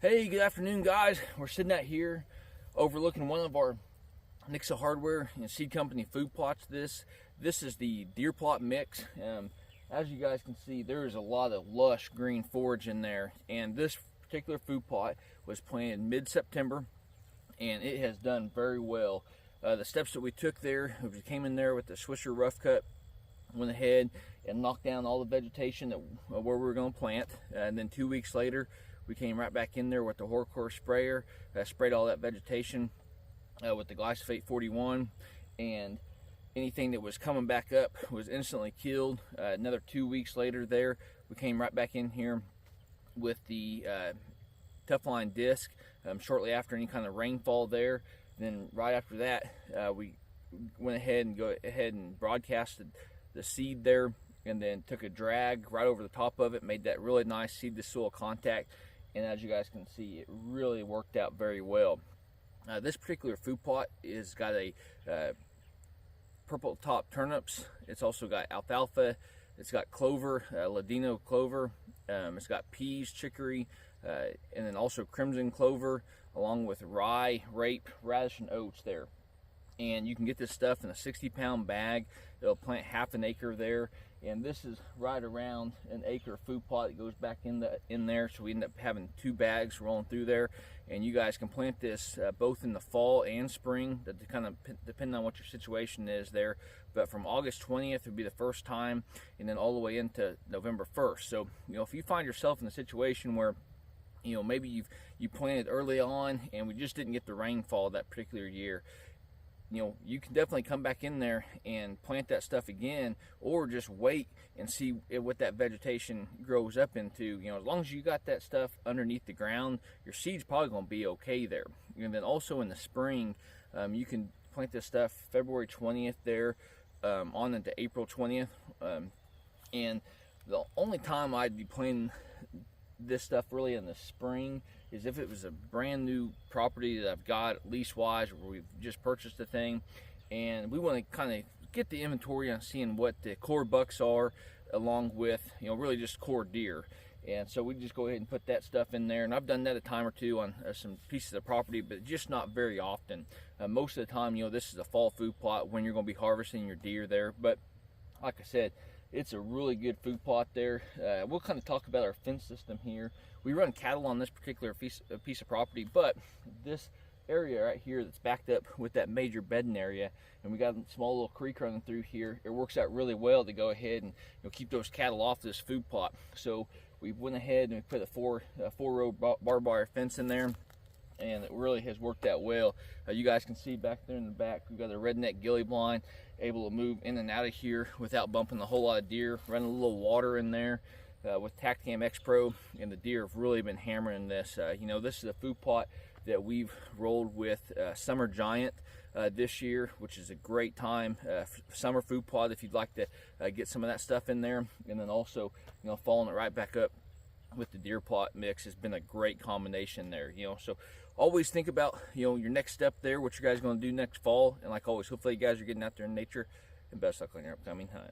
Hey, good afternoon, guys. We're sitting out here overlooking one of our Nixa hardware and seed company food plots. This is the deer plot mix. As you guys can see, there is a lot of lush green forage in there, and this particular food plot was planted mid-September, and it has done very well. The steps that we took there, we came in there with the Swisher rough cut, went ahead and knocked down all the vegetation where we were going to plant, and then 2 weeks later we came right back in there with the Horror sprayer, sprayed all that vegetation with the glyphosate 41, and anything that was coming back up was instantly killed. Another 2 weeks later there, we came right back in here with the Tough Line disc shortly after any kind of rainfall there. Then right after that, we went ahead and broadcasted the seed there, and then took a drag right over the top of it, made that really nice seed to soil contact, and as you guys can see, it really worked out very well. This particular food plot is got a purple top turnips. It's also got alfalfa. It's got clover, Ladino clover. It's got peas, chicory, and then also crimson clover, along with rye, rape, radish, and oats there. And you can get this stuff in a 60-pound bag. It'll plant half an acre there, and this is right around an acre food plot that goes back in there, so we end up having 2 bags rolling through there. And you guys can plant this both in the fall and spring, that kind of depending on what your situation is there. But from August 20th would be the first time, and then all the way into November 1st. So if you find yourself in a situation where maybe you planted early on and we just didn't get the rainfall that particular year, you can definitely come back in there and plant that stuff again, or just wait and see what that vegetation grows up into. As long as you got that stuff underneath the ground, your seed's probably going to be okay there. And then also in the spring, you can plant this stuff February 20th there on into April 20th. And the only time I'd be planting this stuff really in the spring is if it was a brand new property that I've got lease wise, where we've just purchased the thing and we want to kind of get the inventory on seeing what the core bucks are, along with really just core deer. And so we just go ahead and put that stuff in there, and I've done that a time or two on some pieces of property, but just not very often. Most of the time, this is a fall food plot when you're going to be harvesting your deer there. But like I said, it's a really good food plot there. We'll kind of talk about our fence system here. We run cattle on this particular piece of property, but this area right here that's backed up with that major bedding area, and we got a small little creek running through here, it works out really well to go ahead and keep those cattle off this food plot. So we went ahead and we put a four-row barbed wire fence in there, and it really has worked out well. You guys can see back there in the back, we've got a redneck ghillie blind able to move in and out of here without bumping a whole lot of deer. Running a little water in there with Tactacam X Pro, and the deer have really been hammering this. This is a food plot that we've rolled with Summer Giant this year, which is a great time summer food plot if you'd like to get some of that stuff in there, and then also following it right back up with the deer plot mix has been a great combination there. So always think about your next step there, what you guys are going to do next fall, and like always, hopefully you guys are getting out there in nature, and best luck on your upcoming hunt.